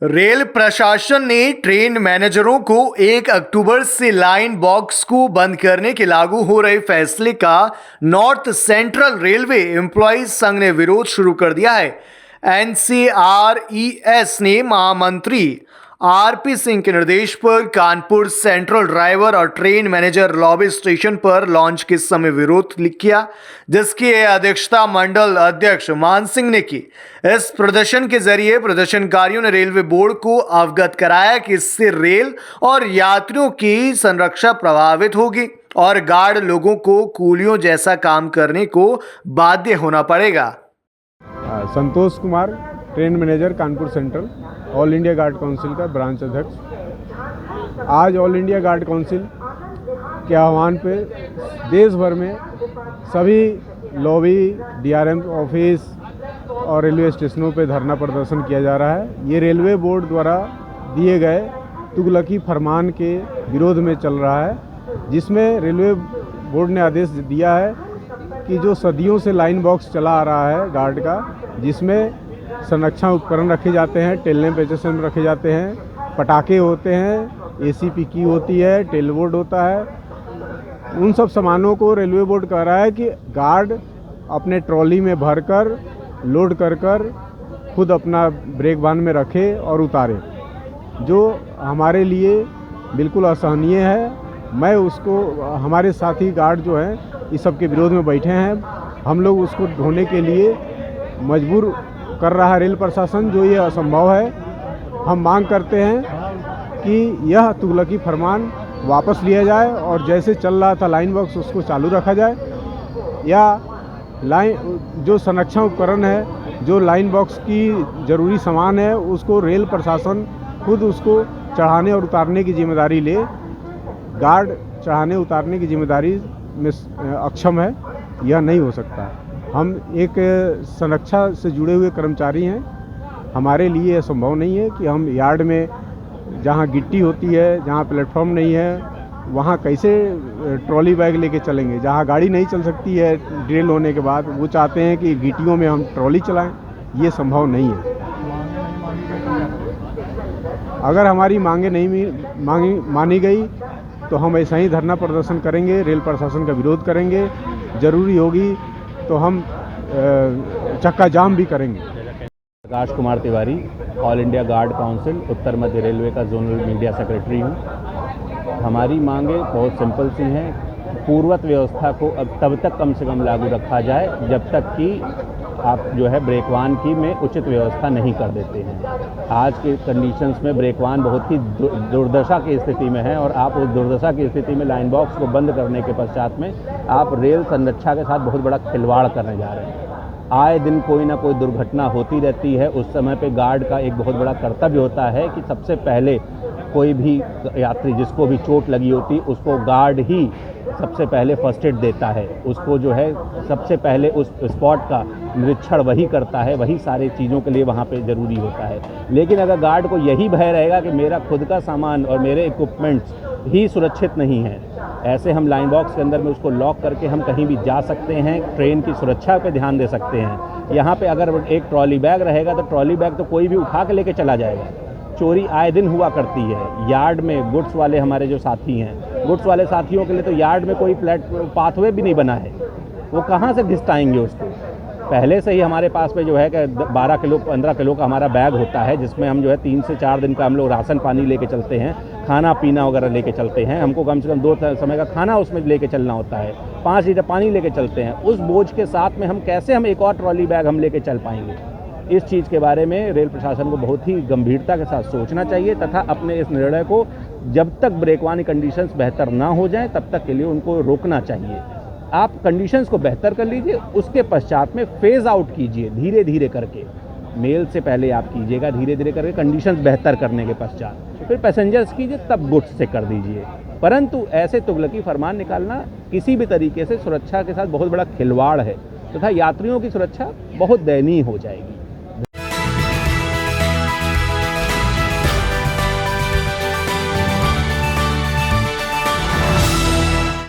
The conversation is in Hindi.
रेल प्रशासन ने ट्रेन मैनेजरों को 1 अक्टूबर से लाइन बॉक्स को बंद करने के लागू हो रहे फैसले का नॉर्थ सेंट्रल रेलवे एम्प्लॉइज संघ ने विरोध शुरू कर दिया है। एनसीआरईएस ने महामंत्री आरपी सिंह के निर्देश पर कानपुर सेंट्रल ड्राइवर और ट्रेन मैनेजर लॉबी स्टेशन पर लॉन्च के समय विरोध किया, जिसकी अध्यक्षता मंडल अध्यक्ष मान सिंह ने की। इस प्रदर्शन के जरिए प्रदर्शनकारियों ने रेलवे बोर्ड को अवगत कराया कि इससे रेल और यात्रियों की संरक्षा प्रभावित होगी और गार्ड लोगों को कूलियों जैसा काम करने को बाध्य होना पड़ेगा। Santosh Kumar, train manager Kanpur central, all India guard council का ब्रांच अध्यक्ष। आज ऑल इंडिया गार्ड काउंसिल के आह्वान पे देश भर में सभी लॉबी, डीआरएम ऑफिस और रेलवे स्टेशनों पे धरना प्रदर्शन किया जा रहा है। ये रेलवे बोर्ड द्वारा दिए गए तुगलकी फरमान के विरोध में चल रहा है, जिसमें रेलवे बोर्ड ने आदेश दिया है कि जो सदियों से लाइन बॉक्स चला आ रहा है गार्ड का, जिसमें संरक्षण उपकरण रखे जाते हैं, टेल पेचेशन रखे जाते हैं, पटाखे होते हैं, एसीपी की होती है, टेल बोर्ड होता है, उन सब सामानों को रेलवे बोर्ड कह रहा है कि गार्ड अपने ट्रॉली में भरकर लोड कर खुद अपना ब्रेक वाहन में रखे और उतारे, जो हमारे लिए बिल्कुल असहनीय है। मैं उसको, हमारे साथी गार्ड जो हैं इस सब के विरोध में बैठे हैं। हम लोग उसको ढोने के लिए मजबूर कर रहा है रेल प्रशासन, जो ये असंभव है। हम मांग करते हैं कि यह तुगलकी फरमान वापस लिया जाए और जैसे चल रहा था लाइन बॉक्स उसको चालू रखा जाए, या लाइन जो संरक्षण उपकरण है, जो लाइन बॉक्स की ज़रूरी सामान है, उसको रेल प्रशासन खुद उसको चढ़ाने और उतारने की जिम्मेदारी ले। गार्ड चढ़ाने उतारने की जिम्मेदारी में अक्षम है, यह नहीं हो सकता। हम एक संरक्षा से जुड़े हुए कर्मचारी हैं, हमारे लिए यह संभव नहीं है कि हम यार्ड में जहां गिट्टी होती है, जहां प्लेटफॉर्म नहीं है, वहां कैसे ट्रॉली बैग लेके चलेंगे। जहां गाड़ी नहीं चल सकती है ड्रिल होने के बाद, वो चाहते हैं कि गिट्टियों में हम ट्रॉली चलाएं, ये संभव नहीं है। अगर हमारी मांगे नहीं मानी गई तो हम ऐसा ही धरना प्रदर्शन करेंगे, रेल प्रशासन का विरोध करेंगे, ज़रूरी होगी तो हम चक्का जाम भी करेंगे। Prakash Kumar Tiwari, all India guard council, उत्तर मध्य रेलवे का जोनल मीडिया सेक्रेटरी हूँ। हमारी मांगे बहुत सिंपल सी हैं। पूर्वत व्यवस्था को अब तब तक कम से कम लागू रखा जाए जब तक कि आप जो है ब्रेकवान की में उचित व्यवस्था नहीं कर देते हैं। आज के कंडीशंस में ब्रेकवान बहुत ही दुर्दशा की स्थिति में है और आप उस दुर्दशा की स्थिति में लाइन बॉक्स को बंद करने के पश्चात में आप रेल संरक्षा के साथ बहुत बड़ा खिलवाड़ करने जा रहे हैं। आए दिन कोई ना कोई दुर्घटना होती रहती है। उस समय पे गार्ड का एक बहुत बड़ा कर्तव्य होता है कि सबसे पहले कोई भी यात्री जिसको भी चोट लगी होती उसको गार्ड ही सबसे पहले फर्स्ट एड देता है, उसको जो है सबसे पहले उस स्पॉट का निरीक्षण वही करता है, वही सारी चीज़ों के लिए वहाँ पे ज़रूरी होता है। लेकिन अगर गार्ड को यही भय रहेगा कि मेरा खुद का सामान और मेरे इक्विपमेंट्स ही सुरक्षित नहीं है, ऐसे हम लाइन बॉक्स के अंदर में उसको लॉक करके हम कहीं भी जा सकते हैं, ट्रेन की सुरक्षा पे ध्यान दे सकते हैं। यहाँ पे अगर एक ट्रॉली बैग रहेगा तो ट्रॉली बैग तो कोई भी उठा के लेके चला जाएगा। चोरी आए दिन हुआ करती है। यार्ड में गुड्स वाले हमारे जो साथी हैं, गुड्स वाले साथियों के लिए तो यार्ड में कोई पाथवे भी नहीं बना है, वो कहाँ से घिसटाएंगे उसको। पहले से ही हमारे पास में जो है कि 12 किलो 15 किलो का हमारा बैग होता है, जिसमें हम जो है 3 से 4 दिन का हम लोग राशन पानी लेके चलते हैं, खाना पीना वगैरह लेके चलते हैं। हमको कम से कम 2 समय का खाना उसमें लेके चलना होता है, 5 लीटर पानी लेके चलते हैं। उस बोझ के साथ में हम कैसे एक और ट्रॉली बैग हम लेके चल पाएंगे। इस चीज़ के बारे में रेल प्रशासन को बहुत ही गंभीरता के साथ सोचना चाहिए तथा अपने इस निर्णय को जब तक ब्रेकवान कंडीशंस बेहतर ना हो जाएं तब तक के लिए उनको रोकना चाहिए। आप कंडीशंस को बेहतर कर लीजिए, उसके पश्चात में फेज़ आउट कीजिए धीरे धीरे करके। मेल से पहले आप कीजिएगा धीरे धीरे करके कंडीशंस बेहतर करने के पश्चात, फिर पैसेंजर्स कीजिए, तब गुड्स से कर दीजिए। परंतु ऐसे तुगलकी फरमान निकालना किसी भी तरीके से सुरक्षा के साथ बहुत बड़ा खिलवाड़ है तथा यात्रियों की सुरक्षा बहुत दयनीय हो जाएगी।